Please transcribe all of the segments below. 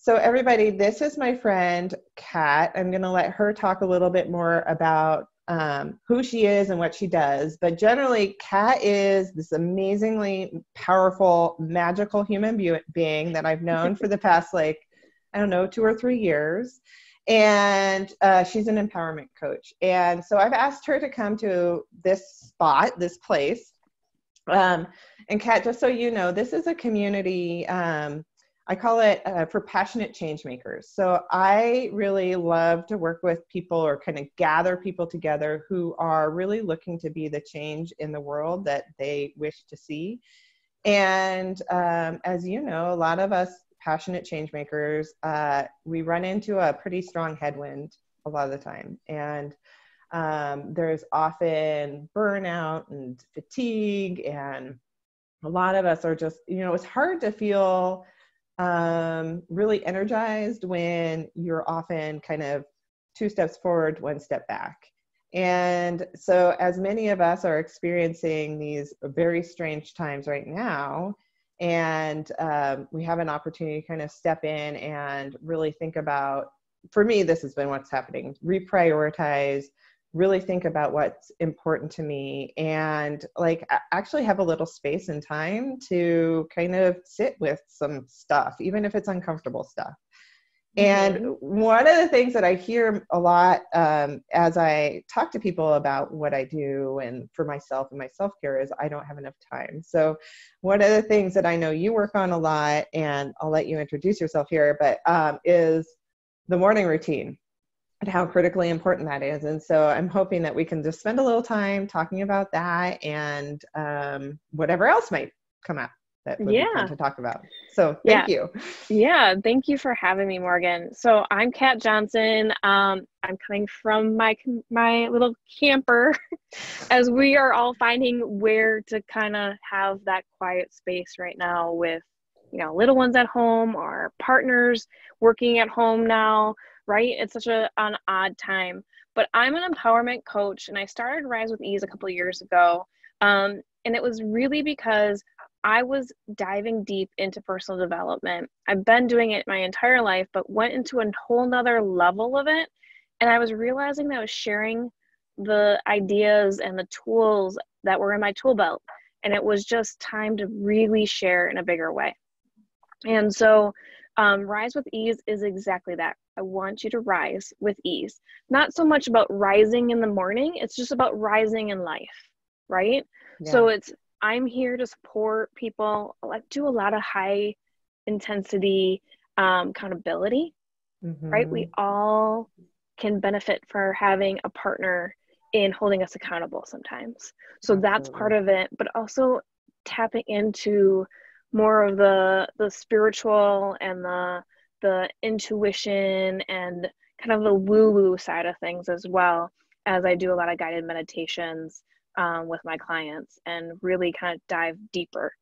So everybody, this is my friend, Kat. I'm going to let her talk a little bit more about who she is and what she does. But generally, Kat is this amazingly powerful, magical human being that I've known for the past, like, I don't know, 2 or 3 years. And she's an empowerment coach. And so I've asked her to come to this spot, this place. And Kat, just so you know, this is a community, I call it for passionate change makers. So I really love to work with people or kind of gather people together who are really looking to be the change in the world that they wish to see. And as you know, a lot of us passionate change makers, we run into a pretty strong headwind a lot of the time. And there's often burnout and fatigue. And a lot of us are just, it's hard to feel really energized when you're often kind of 2 steps forward, 1 step back. And so as many of us are experiencing these very strange times right now, and we have an opportunity to kind of step in and really think about, for me, this has been what's happening, reprioritize, really think about what's important to me, and like actually have a little space and time to kind of sit with some stuff, even if it's uncomfortable stuff. And one of the things that I hear a lot as I talk to people about what I do and for myself and my self-care is I don't have enough time. So one of the things that I know you work on a lot, and I'll let you introduce yourself here, but is the morning routine and how critically important that is. And so I'm hoping that we can just spend a little time talking about that and whatever else might come up that would be fun to talk about. So thank you. Yeah, thank you for having me, Morgan. So I'm Kat Johnson. I'm coming from my little camper as we are all finding where to kind of have that quiet space right now with, little ones at home or partners working at home now. Right? It's such an odd time, but I'm an empowerment coach, and I started Rise with Ease a couple of years ago. And it was really because I was diving deep into personal development. I've been doing it my entire life, but went into a whole nother level of it. And I was realizing that I was sharing the ideas and the tools that were in my tool belt. And it was just time to really share in a bigger way. And so Rise with Ease is exactly that. I want you to rise with ease. Not so much about rising in the morning, it's just about rising in life, right? Yeah. So I'm here to support people. I do a lot of high intensity accountability, right? We all can benefit for having a partner in holding us accountable sometimes. So that's part of it, but also tapping into more of the spiritual and the intuition and kind of the woo-woo side of things, as well as I do a lot of guided meditations with my clients and really kind of dive deeper.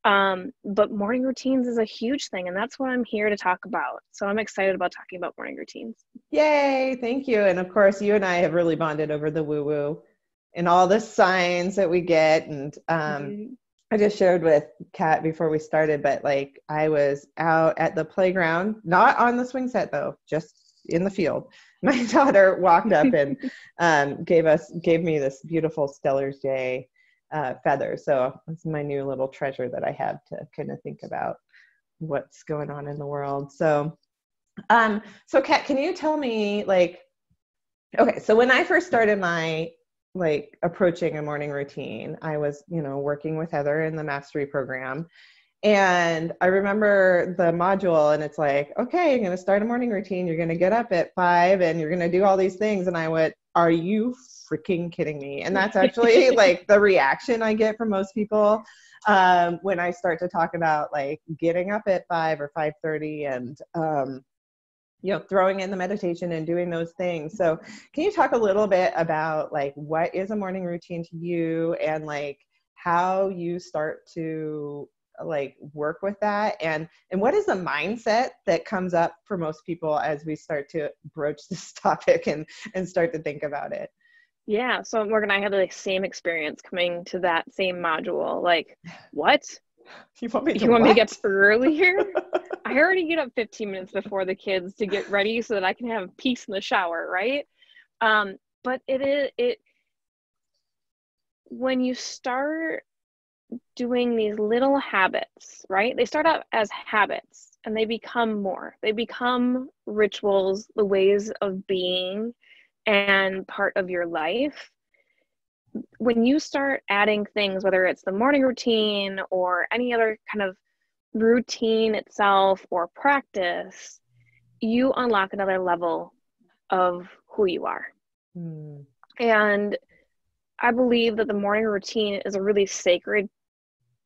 But morning routines is a huge thing, and that's what I'm here to talk about. So I'm excited about talking about morning routines. Yay, thank you. And of course, you and I have really bonded over the woo-woo and all the signs that we get. And I just shared with Kat before we started, but like I was out at the playground, not on the swing set though, just in the field. My daughter walked up and gave me this beautiful Stellar's Day feather. So it's my new little treasure that I have to kind of think about what's going on in the world. So Kat, can you tell me okay, so when I first started my approaching a morning routine, I was, working with Heather in the mastery program. And I remember the module, and it's like, okay, you're going to start a morning routine. You're going to get up at 5 and you're going to do all these things. And I went, are you freaking kidding me? And that's actually the reaction I get from most people when I start to talk about getting up at 5 or 5:30 and, throwing in the meditation and doing those things. So can you talk a little bit about what is a morning routine to you, and how you start to work with that, and what is the mindset that comes up for most people as we start to broach this topic and start to think about it? Yeah. So Morgan, I had the same experience coming to that same module. What? You want me to get up earlier? I already get up 15 minutes before the kids to get ready so that I can have peace in the shower, right? But when you start doing these little habits, right? They start out as habits and they become rituals, the ways of being and part of your life. When you start adding things, whether it's the morning routine or any other kind of routine itself or practice, you unlock another level of who you are. And I believe that the morning routine is a really sacred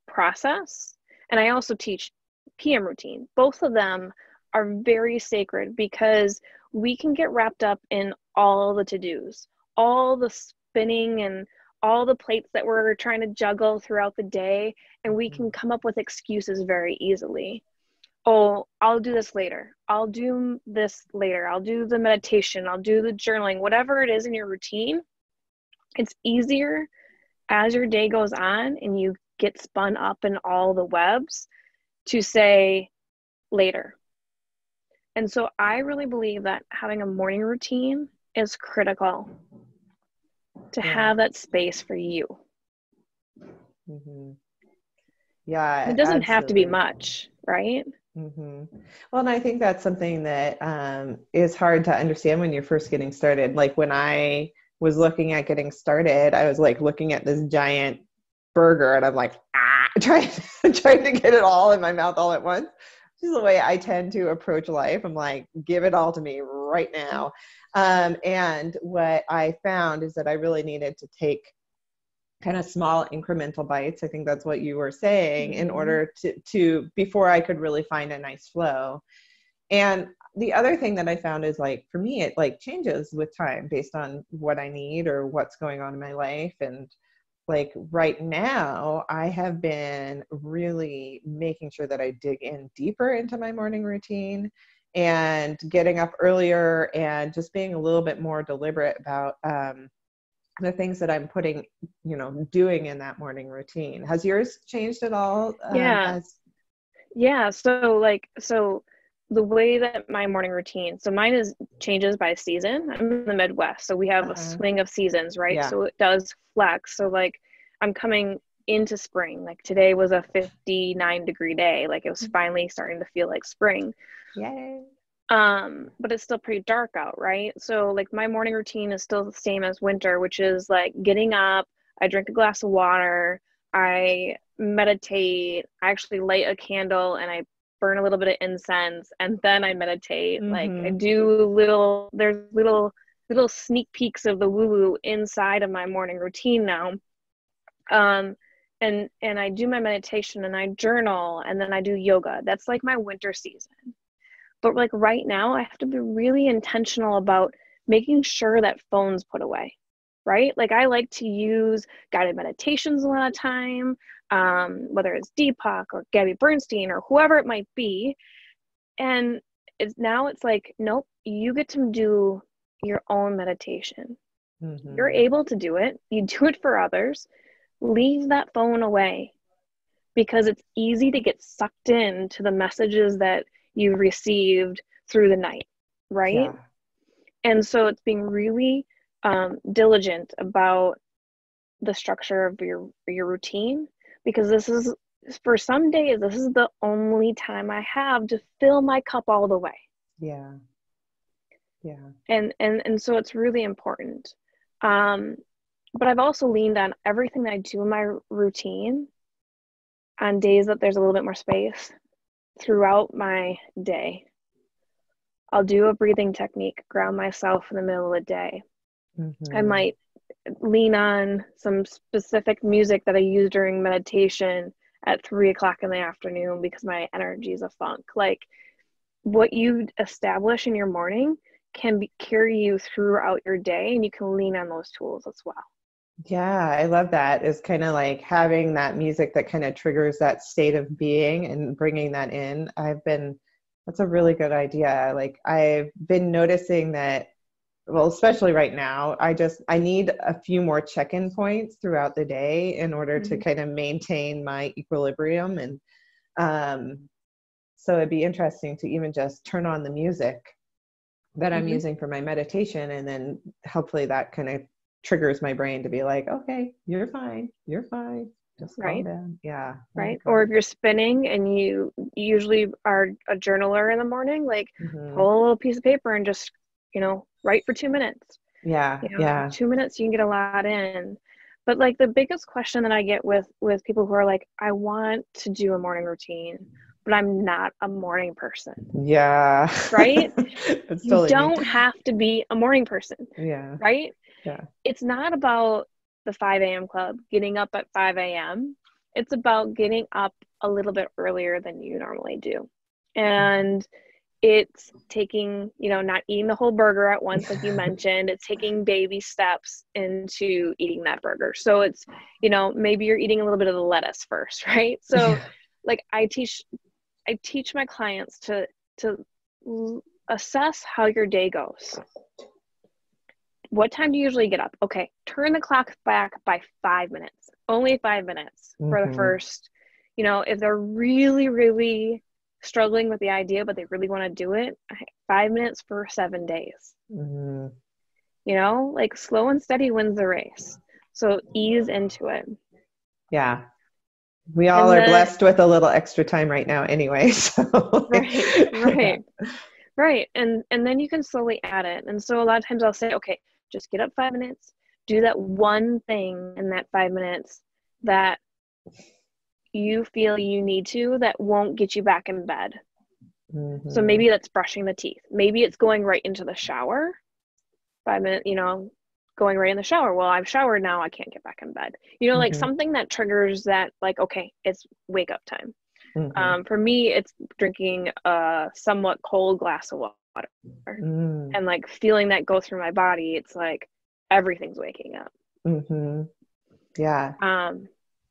process. And I also teach PM routine. Both of them are very sacred because we can get wrapped up in all the to-dos, all the spinning and all the plates that we're trying to juggle throughout the day, and we can come up with excuses very easily. Oh, I'll do this later. I'll do this later. I'll do the meditation. I'll do the journaling, whatever it is in your routine. It's easier as your day goes on and you get spun up in all the webs to say later. And so I really believe that having a morning routine is critical to have that space for you. Yeah, it doesn't have to be much, right? Well, and I think that's something that is hard to understand when you're first getting started. Like when I was looking at getting started, I was like looking at this giant burger and I'm like, trying to get it all in my mouth all at once. This is the way I tend to approach life. I'm like, give it all to me right now. And what I found is that I really needed to take kind of small incremental bites. I think that's what you were saying, in order to before I could really find a nice flow. And the other thing that I found is, like, for me, it like changes with time based on what I need or what's going on in my life. And like right now, I have been really making sure that I dig in deeper into my morning routine and getting up earlier and just being a little bit more deliberate about the things that I'm doing in that morning routine. Has yours changed at all? Yeah. So the way that my morning routine, so mine changes by season. I'm in the Midwest, so we have a swing of seasons, right? Yeah. So it does flex. So like I'm coming into spring. Like today was a 59-degree day. Like it was finally starting to feel like spring. Yay. But it's still pretty dark out, right? So like my morning routine is still the same as winter, which is like getting up, I drink a glass of water, I meditate, I actually light a candle and I burn a little bit of incense, and then I meditate. Like I do there's little sneak peeks of the woo-woo inside of my morning routine now. And I do my meditation and I journal and then I do yoga. That's like my winter season. But like right now, I have to be really intentional about making sure that phone's put away, right? Like I like to use guided meditations a lot of time, whether it's Deepak or Gabby Bernstein or whoever it might be. And it's like, nope, you get to do your own meditation. You're able to do it. You do it for others. Leave that phone away, because it's easy to get sucked into the messages that you received through the night, right? Yeah. And so it's being really diligent about the structure of your routine, because this is, for some days, this is the only time I have to fill my cup all the way. Yeah. And so it's really important. But I've also leaned on everything that I do in my routine on days that there's a little bit more space throughout my day. I'll do a breathing technique, ground myself in the middle of the day. I might lean on some specific music that I use during meditation at 3:00 in the afternoon because my energy is a funk. Like what you establish in your morning can carry you throughout your day, and you can lean on those tools as well. Yeah, I love that. It's kind of like having that music that kind of triggers that state of being and bringing that in. That's a really good idea. Like I've been noticing that, well, especially right now, I need a few more check-in points throughout the day in order to kind of maintain my equilibrium. And So it'd be interesting to even just turn on the music that I'm using for my meditation. And then hopefully that kind of triggers my brain to be like, okay, you're fine. You're fine. Just calm down. Yeah. Right. Or if you're spinning and you usually are a journaler in the morning, like pull a little piece of paper and just, write for 2 minutes. Yeah. 2 minutes, you can get a lot in. But like the biggest question that I get with people who are like, I want to do a morning routine, but I'm not a morning person. Yeah. Right? It's You totally don't me. have to be a morning person. Yeah. Right? Yeah. It's not about the 5 a.m. club, getting up at 5 a.m. It's about getting up a little bit earlier than you normally do. And it's taking, not eating the whole burger at once, like you mentioned. It's taking baby steps into eating that burger. So it's, maybe you're eating a little bit of the lettuce first, right? So like I teach my clients to assess how your day goes. What time do you usually get up? Okay, turn the clock back by 5 minutes. Only 5 minutes for the first, if they're really, really struggling with the idea, but they really want to do it, 5 minutes for 7 days. Like slow and steady wins the race. So ease into it. Yeah. We all are blessed with a little extra time right now anyway. So Right. And then you can slowly add it. And so a lot of times I'll say, okay, just get up 5 minutes, do that one thing in that 5 minutes that you feel you need to, that won't get you back in bed. So maybe that's brushing the teeth. Maybe it's going right into the shower. 5 minutes, going right in the shower. Well, I've showered now, I can't get back in bed. Like something that triggers that, like, okay, it's wake up time. For me, it's drinking a somewhat cold glass of water and like feeling that go through my body. It's like everything's waking up. Yeah.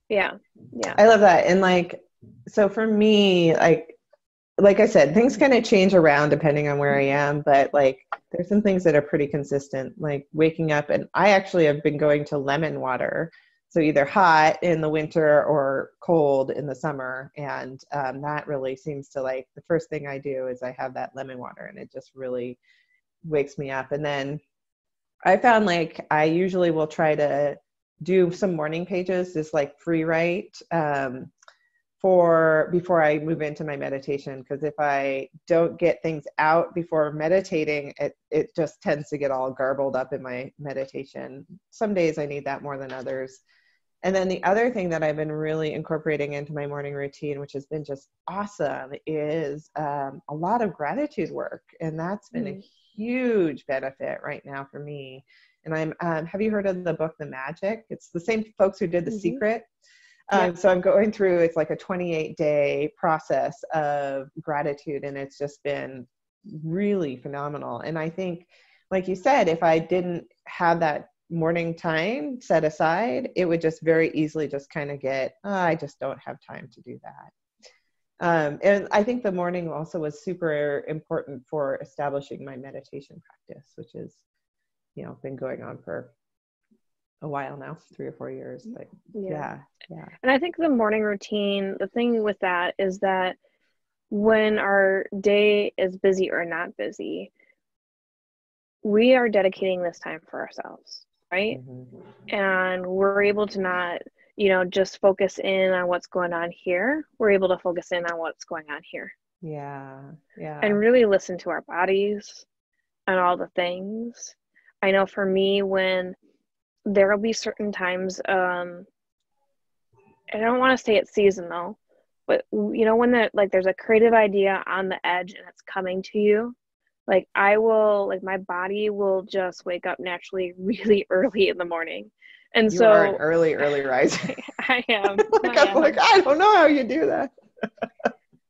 Yeah. I love that. And like, so for me, like I said, things kind of change around depending on where I am, but like there's some things that are pretty consistent, like waking up. And I actually have been going to lemon water. So either hot in the winter or cold in the summer. And that really seems to, like, the first thing I do is I have that lemon water, and it just really wakes me up. And then I found, like, I usually will try to do some morning pages, just like free write before I move into my meditation. Because if I don't get things out before meditating, it just tends to get all garbled up in my meditation. Some days I need that more than others. And then the other thing that I've been really incorporating into my morning routine, which has been just awesome, is a lot of gratitude work. And that's been a huge benefit right now for me. And have you heard of the book, The Magic? It's the same folks who did The Secret. So I'm going through, it's like a 28-day process of gratitude, and it's just been really phenomenal. And I think, like you said, if I didn't have that morning time set aside, it would just very easily just kind of get, I just don't have time to do that. And I think the morning also was super important for establishing my meditation practice, which is, been going on for a while now, 3 or 4 years, but yeah. And I think the morning routine, the thing with that is that when our day is busy or not busy, we are dedicating this time for ourselves, right? And we're able to not, just focus in on what's going on here. We're able to focus in on what's going on here. Yeah. And really listen to our bodies and all the things. I know for me, when there will be certain times, I don't want to say it's seasonal, but when there's a creative idea on the edge and it's coming to you, like my body will just wake up naturally really early in the morning. And you are an early riser. I am. I don't know how you do that.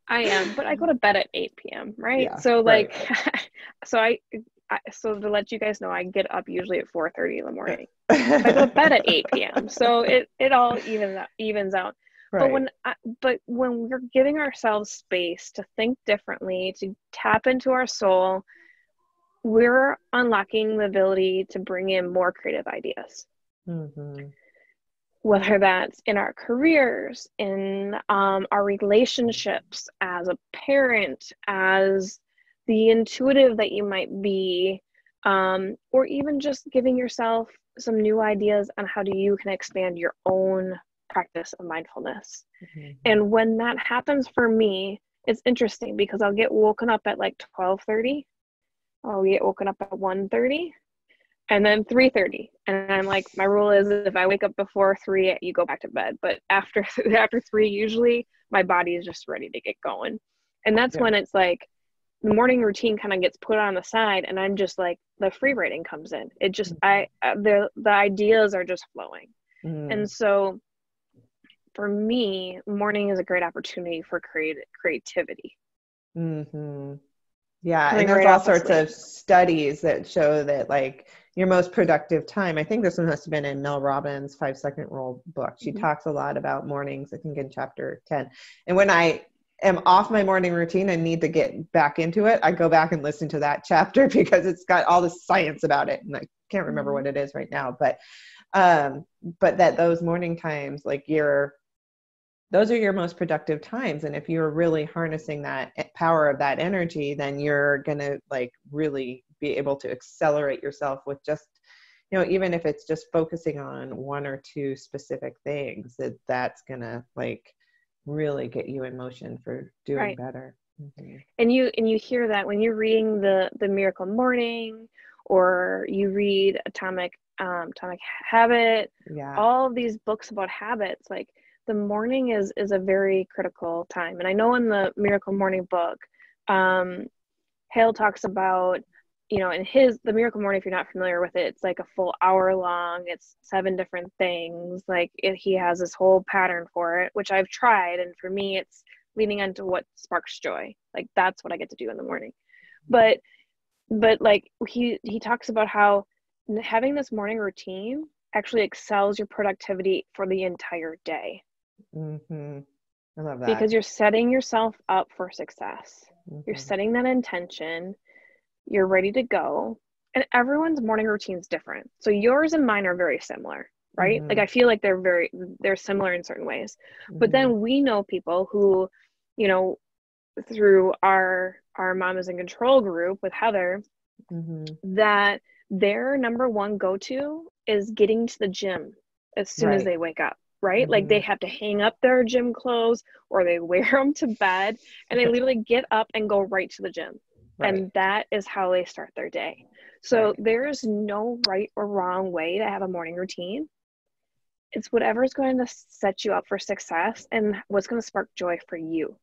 I am, but I go to bed at 8 p.m. Right? Yeah, so like, right. So to let you guys know, I get up usually at 4:30 in the morning. I go to bed at 8 p.m. So it all evens out. Right. But when we're giving ourselves space to think differently, to tap into our soul, we're unlocking the ability to bring in more creative ideas. whether that's in our careers, in our relationships, as a parent, as the intuitive that you might be, or even just giving yourself some new ideas on how you can expand your own practice of mindfulness. Mm-hmm. And when that happens for me, it's interesting because I'll get woken up at like 12:30. I'll get woken up at 1:30. And then 3:30, and I'm like, my rule is if I wake up before 3, you go back to bed. But after 3, usually my body is just ready to get going. And that's when it's like the morning routine kind of gets put on the side, and I'm just like, the free writing comes in. It just the ideas are just flowing. And so for me, morning is a great opportunity for creativity. Mm-hmm. Yeah, Coming and there's right all off of sorts sleep. of studies that show that like your most productive time, I think this one must have been in Mel Robbins' 5-Second Rule book. She talks a lot about mornings, I think in chapter 10. And when I am off my morning routine and need to get back into it, I go back and listen to that chapter because it's got all the science about it. And I can't remember what it is right now, but that those morning times, like those are your most productive times. And if you're really harnessing that power of that energy, then you're going to like really be able to accelerate yourself with just, even if it's just focusing on one or two specific things, that's going to like really get you in motion for doing better. Mm-hmm. And you hear that when you're reading the Miracle Morning, or you read Atomic Habit, all of these books about habits, like the morning is a very critical time. And I know in the Miracle Morning book, Hale talks about, in the Miracle Morning, if you're not familiar with it, it's like a full hour long. It's 7 different things. Like he has this whole pattern for it, which I've tried. And for me, it's leaning into what sparks joy. Like that's what I get to do in the morning. But like he talks about how having this morning routine actually excels your productivity for the entire day. Mm-hmm. I love that. Because you're setting yourself up for success. Mm-hmm. You're setting that intention. You're ready to go. And everyone's morning routine is different. So yours and mine are very similar, right? Mm-hmm. Like I feel like they're similar in certain ways. Mm-hmm. But then we know people who, through our Mom is in Control group with Heather, that their number one go-to is getting to the gym as soon as they wake up. Right? Like they have to hang up their gym clothes or they wear them to bed and they literally get up and go right to the gym. And that is how they start their day. So there is no right or wrong way to have a morning routine. It's whatever is going to set you up for success and what's going to spark joy for you.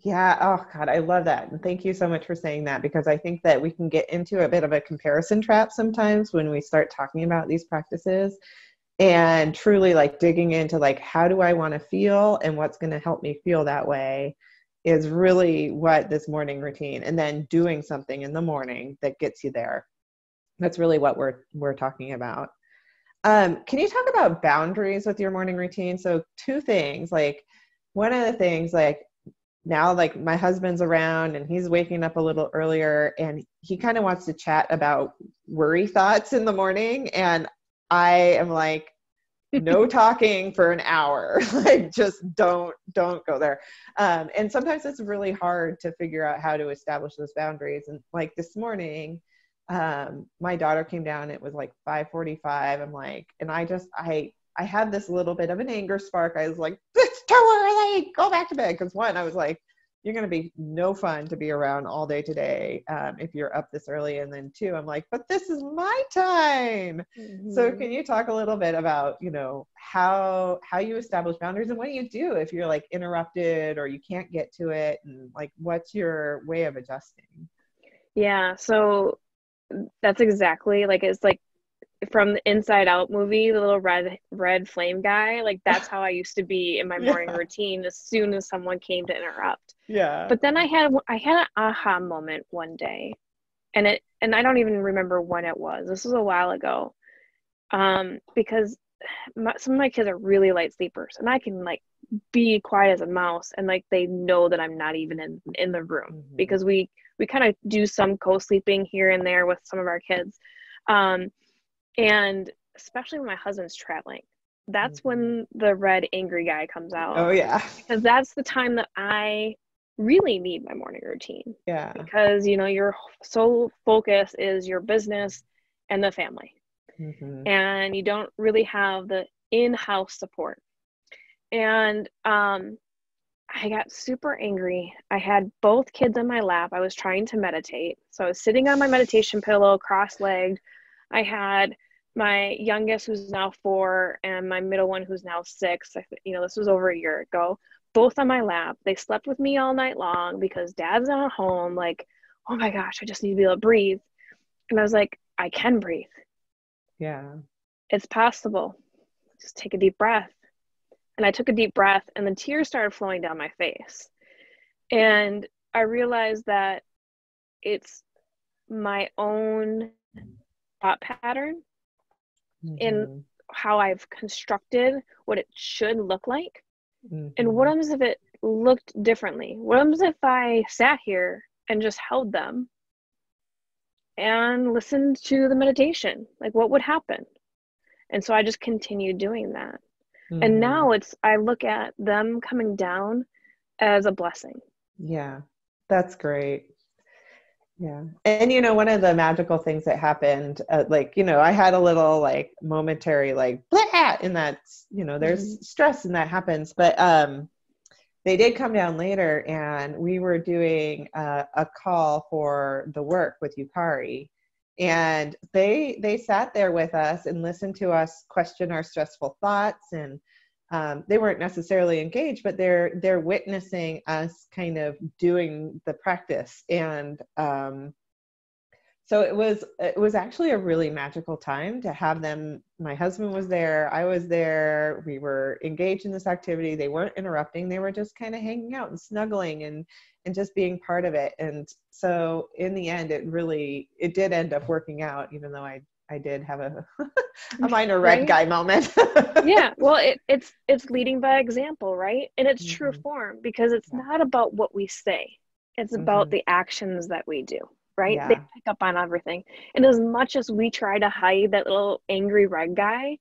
Yeah. Oh God, I love that. And thank you so much for saying that, because I think that we can get into a bit of a comparison trap sometimes when we start talking about these practices. And truly like digging into like, how do I want to feel and what's going to help me feel that way is really what this morning routine, and then doing something in the morning that gets you there. That's really what we're talking about. Can you talk about boundaries with your morning routine? So 2 things, like one of the things, like now, like my husband's around and he's waking up a little earlier and he kind of wants to chat about worry thoughts in the morning. And I am like, no talking for an hour. Like, just don't go there. And sometimes it's really hard to figure out how to establish those boundaries. And like this morning, my daughter came down, it was like 5:45. I'm like, and I had this little bit of an anger spark. I was like, it's too early, go back to bed. Cause one, I was like, you're going to be no fun to be around all day today if you're up this early. And then 2, I'm like, but this is my time. Mm-hmm. So can you talk a little bit about, how you establish boundaries and what do you do if you're like interrupted or you can't get to it? And like, what's your way of adjusting? Yeah. So that's exactly like, it's like from the Inside Out movie, the little red flame guy, like that's how I used to be in my morning routine as soon as someone came to interrupt. Yeah. But then I had an aha moment one day, and I don't even remember when it was. This was a while ago, because some of my kids are really light sleepers, and I can like be quiet as a mouse, and like they know that I'm not even in the room, because we kind of do some co-sleeping here and there with some of our kids. And especially when my husband's traveling, that's when the red angry guy comes out. Oh yeah. Because that's the time that I really need my morning routine. Yeah. Because, you know, your sole focus is your business and the family. And you don't really have the in-house support. And I got super angry. I had both kids on my lap. I was trying to meditate. So I was sitting on my meditation pillow, cross-legged. I had my youngest, who's now 4, and my middle one, who's now 6. You know, this was over a year ago. Both on my lap. They slept with me all night long because dad's not home. Like, oh my gosh, I just need to be able to breathe. And I was like, I can breathe. Yeah. It's possible. Just take a deep breath. And I took a deep breath, and the tears started flowing down my face. And I realized that it's my own thought pattern in how I've constructed what it should look like. And what happens if it looked differently? What happens if I sat here and just held them and listened to the meditation? Like, what would happen? And so I just continued doing that. And now I look at them coming down as a blessing. Yeah, that's great. Yeah. And, you know, one of the magical things that happened, like, you know, I had a little like momentary, like, blah, and that's, you know, there's stress and that happens, but they did come down later, and we were doing a call for the work with Yukari. And they sat there with us and listened to us question our stressful thoughts. And they weren't necessarily engaged, but they're witnessing us kind of doing the practice. And so it was actually a really magical time to have them. My husband was there, I was there, we were engaged in this activity. They weren't interrupting, they were just kind of hanging out and snuggling and just being part of it. And so in the end, it did end up working out, even though I did have a minor red guy moment. Yeah, well, it's leading by example, right? And it's true form, because it's not about what we say, it's about the actions that we do, right? They pick up on everything. And as much as we try to hide that little angry red guy,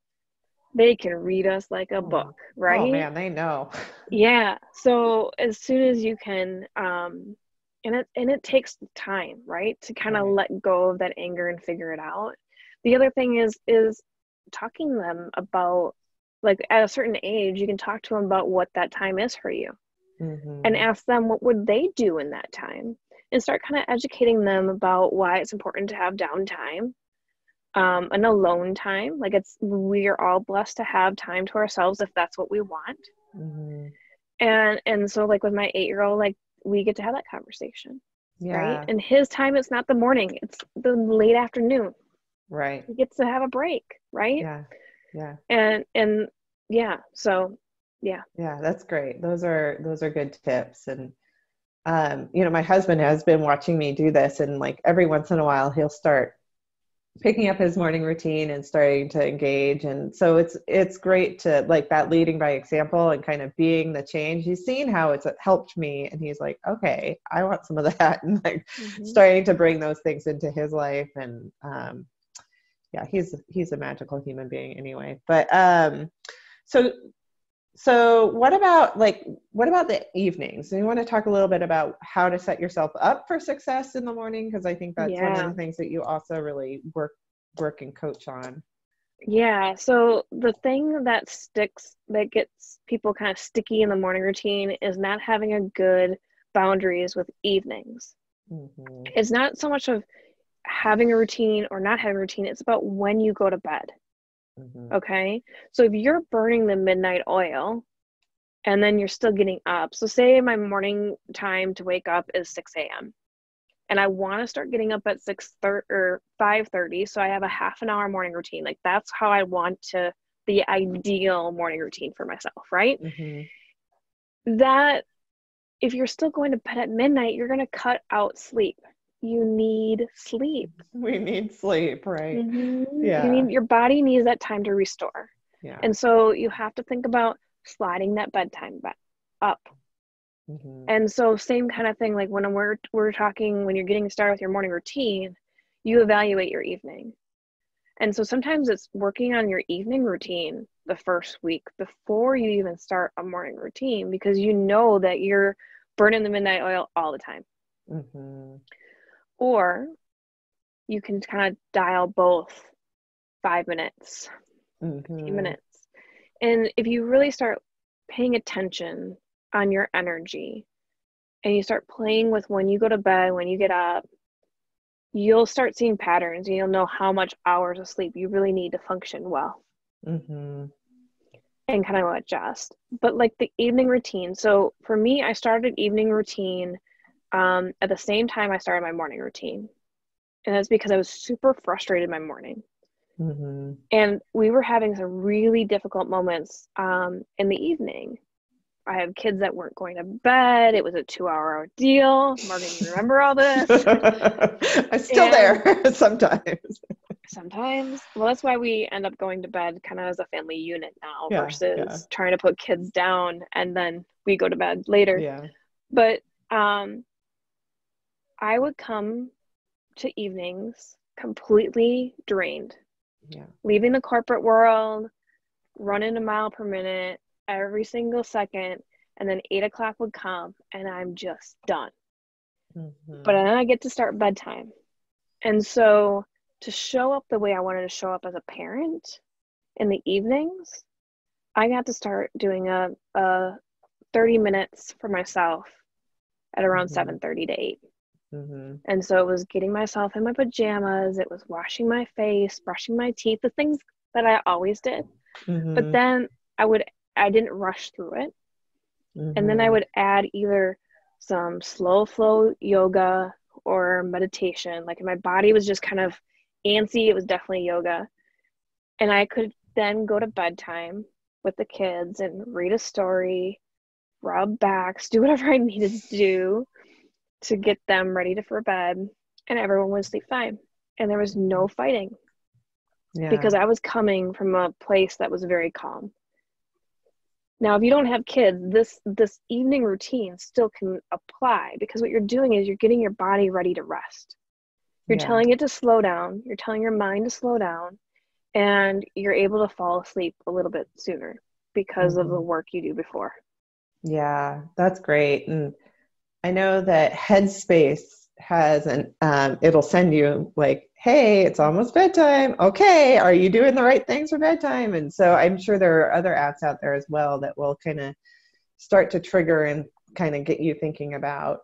they can read us like a book, right? Oh man, they know. Yeah. So as soon as you can, and it takes time, right, to kind of let go of that anger and figure it out. The other thing is talking to them about, like, at a certain age, you can talk to them about what that time is for you, and ask them what would they do in that time, and start kind of educating them about why it's important to have downtime. An alone time, like we are all blessed to have time to ourselves if that's what we want. And so, like, with my 8-year-old, like, we get to have that conversation, right? And his time, it's not the morning, it's the late afternoon, right? He gets to have a break, right? And so that's great. Those are good tips. And you know, my husband has been watching me do this, and like every once in a while he'll start picking up his morning routine and starting to engage. And so it's great to, like, that leading by example and kind of being the change. He's seen how it's helped me, and he's like, okay, I want some of that, and like starting to bring those things into his life. And he's a magical human being anyway. But so what about the evenings? Do you want to talk a little bit about how to set yourself up for success in the morning? Because I think that's one of the things that you also really work and coach on. Yeah. So the thing that gets people kind of sticky in the morning routine is not having a good boundaries with evenings. It's not so much of having a routine or not having a routine. It's about when you go to bed. Okay. So if you're burning the midnight oil and then you're still getting up, so say my morning time to wake up is 6 a.m. and I want to start getting up at 6:30 or 5:30, so I have a half an hour morning routine. Like, that's how I want the ideal morning routine for myself, right? That if you're still going to bed at midnight, you're going to cut out sleep. You need sleep. We need sleep, right? Your body needs that time to restore. And so you have to think about sliding that bedtime back up. And so same kind of thing, like when we're talking, when you're getting started with your morning routine, you evaluate your evening. And so sometimes it's working on your evening routine the first week before you even start a morning routine, because you know that you're burning the midnight oil all the time. Mm-hmm. Or you can kind of dial both 5 minutes, 15 minutes. And if you really start paying attention on your energy and you start playing with when you go to bed, when you get up, you'll start seeing patterns and you'll know how much hours of sleep you really need to function well. Mm-hmm. And kind of adjust. But like the evening routine. So for me, I started evening routine at the same time I started my morning routine. And that's because I was super frustrated my morning. Mm-hmm. And we were having some really difficult moments in the evening. I have kids that weren't going to bed. It was a 2-hour ordeal. Morgan, you remember all this? I'm still there sometimes. Sometimes. Well, that's why we end up going to bed kind of as a family unit now versus trying to put kids down and then we go to bed later. Yeah. But I would come to evenings completely drained. Yeah. Leaving the corporate world, running a mile per minute every single second, and then 8 o'clock would come and I'm just done. Mm-hmm. But then I get to start bedtime. And so to show up the way I wanted to show up as a parent in the evenings, I got to start doing a 30 minutes for myself at around 7:30 to 8. Mm-hmm. And so it was getting myself in my pajamas, it was washing my face, brushing my teeth, the things that I always did. Mm-hmm. But then I didn't rush through it. Mm-hmm. And then I would add either some slow flow yoga or meditation. Like my body was just kind of antsy, it was definitely yoga. And I could then go to bedtime with the kids and read a story, rub backs, do whatever I needed to do to get them ready for bed, and everyone would sleep fine. And there was no fighting because I was coming from a place that was very calm. Now, if you don't have kids, this evening routine still can apply, because what you're doing is you're getting your body ready to rest. You're telling it to slow down. You're telling your mind to slow down, and you're able to fall asleep a little bit sooner because of the work you do before. Yeah, that's great. And I know that Headspace has it'll send you like, hey, it's almost bedtime. Okay, are you doing the right things for bedtime? And so I'm sure there are other apps out there as well that will kind of start to trigger and kind of get you thinking about,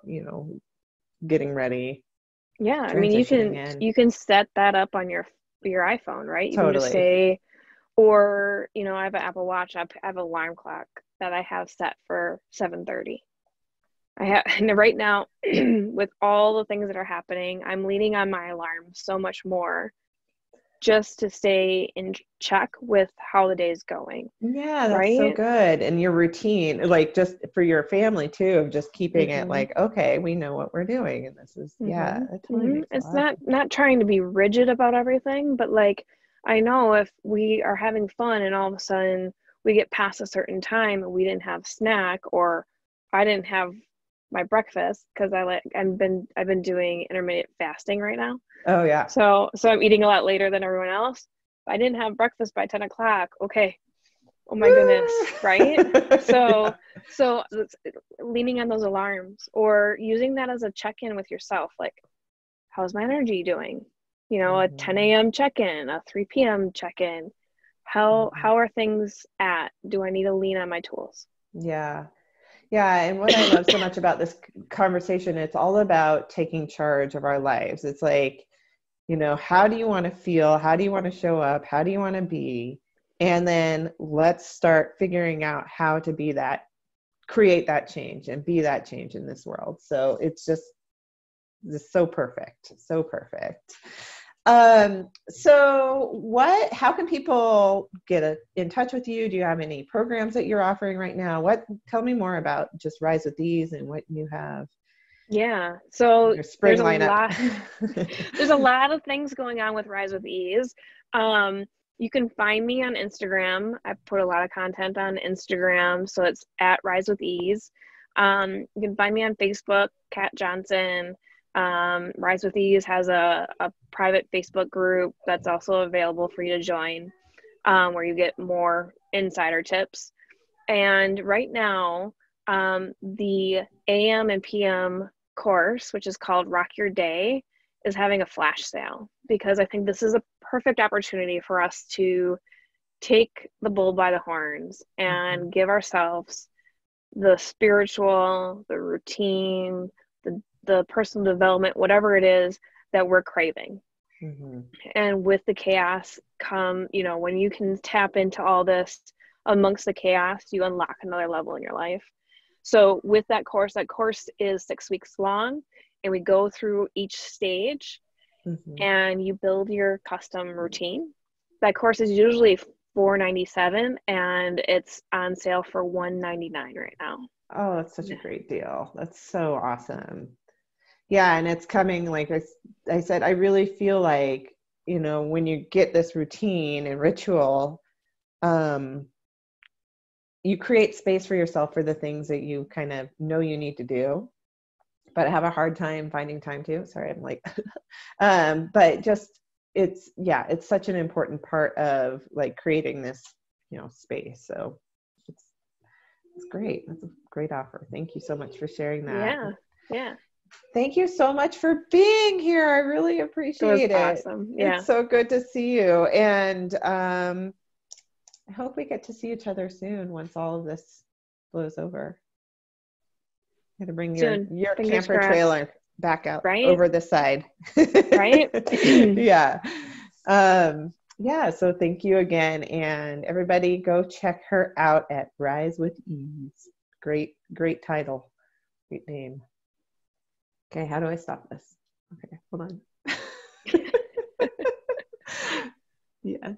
getting ready. Yeah, I mean, you can set that up on your iPhone, right? You can just say, or I have an Apple Watch. I have an alarm clock that I have set for 7:30. And right now, with all the things that are happening, I'm leaning on my alarm so much more just to stay in check with how the day is going. Yeah, that's so good. And your routine, like just for your family too, of just keeping it like, okay, we know what we're doing. And this is, it totally makes it's not trying to be rigid about everything, but like, I know if we are having fun and all of a sudden we get past a certain time and we didn't have snack, or I didn't have my breakfast, because I've been doing intermittent fasting right now. Oh yeah. So I'm eating a lot later than everyone else. If I didn't have breakfast by 10 o'clock, okay. Oh my goodness, right? So leaning on those alarms, or using that as a check-in with yourself, like, how's my energy doing? A 10 a.m. check-in, a 3 p.m. check-in. How are things at? Do I need to lean on my tools? Yeah. Yeah. And what I love so much about this conversation, it's all about taking charge of our lives. It's like, how do you want to feel? How do you want to show up? How do you want to be? And then let's start figuring out how to be that, create that change and be that change in this world. So it's just so perfect. So perfect. So how can people get in touch with you? Do you have any programs that you're offering right now? Tell me more about just Rise with Ease and what you have. Yeah. So there's a lot of things going on with Rise with Ease. You can find me on Instagram. I put a lot of content on Instagram, so it's at Rise with Ease. You can find me on Facebook, Kat Johnson. Rise with Ease has a private Facebook group that's also available for you to join, where you get more insider tips. And right now, the AM and PM course, which is called Rock Your Day, is having a flash sale, because I think this is a perfect opportunity for us to take the bull by the horns and give ourselves the spiritual, the routine, the personal development, whatever it is that we're craving. And with the chaos come, you know, when you can tap into all this amongst the chaos, you unlock another level in your life. So with that course is 6 weeks long, and we go through each stage and you build your custom routine. That course is usually $497, and it's on sale for $199 right now. Oh, that's such a great deal. That's so awesome. Yeah. And it's coming, like I said, I really feel like, you know, when you get this routine and ritual, you create space for yourself for the things that you kind of know you need to do, but have a hard time finding time to. Sorry, I'm like, but just, it's such an important part of like creating this, you know, space. So it's great. That's a great offer. Thank you so much for sharing that. Yeah. Thank you so much for being here. I really appreciate it. Awesome. Yeah. It's so good to see you. And I hope we get to see each other soon once all of this blows over. You got to bring your camper trailer back out over the side. Right? Yeah. Yeah. So thank you again. And everybody go check her out at Rise with Ease. Great title. Great name. Okay. How do I stop this? Okay. Hold on. Yeah.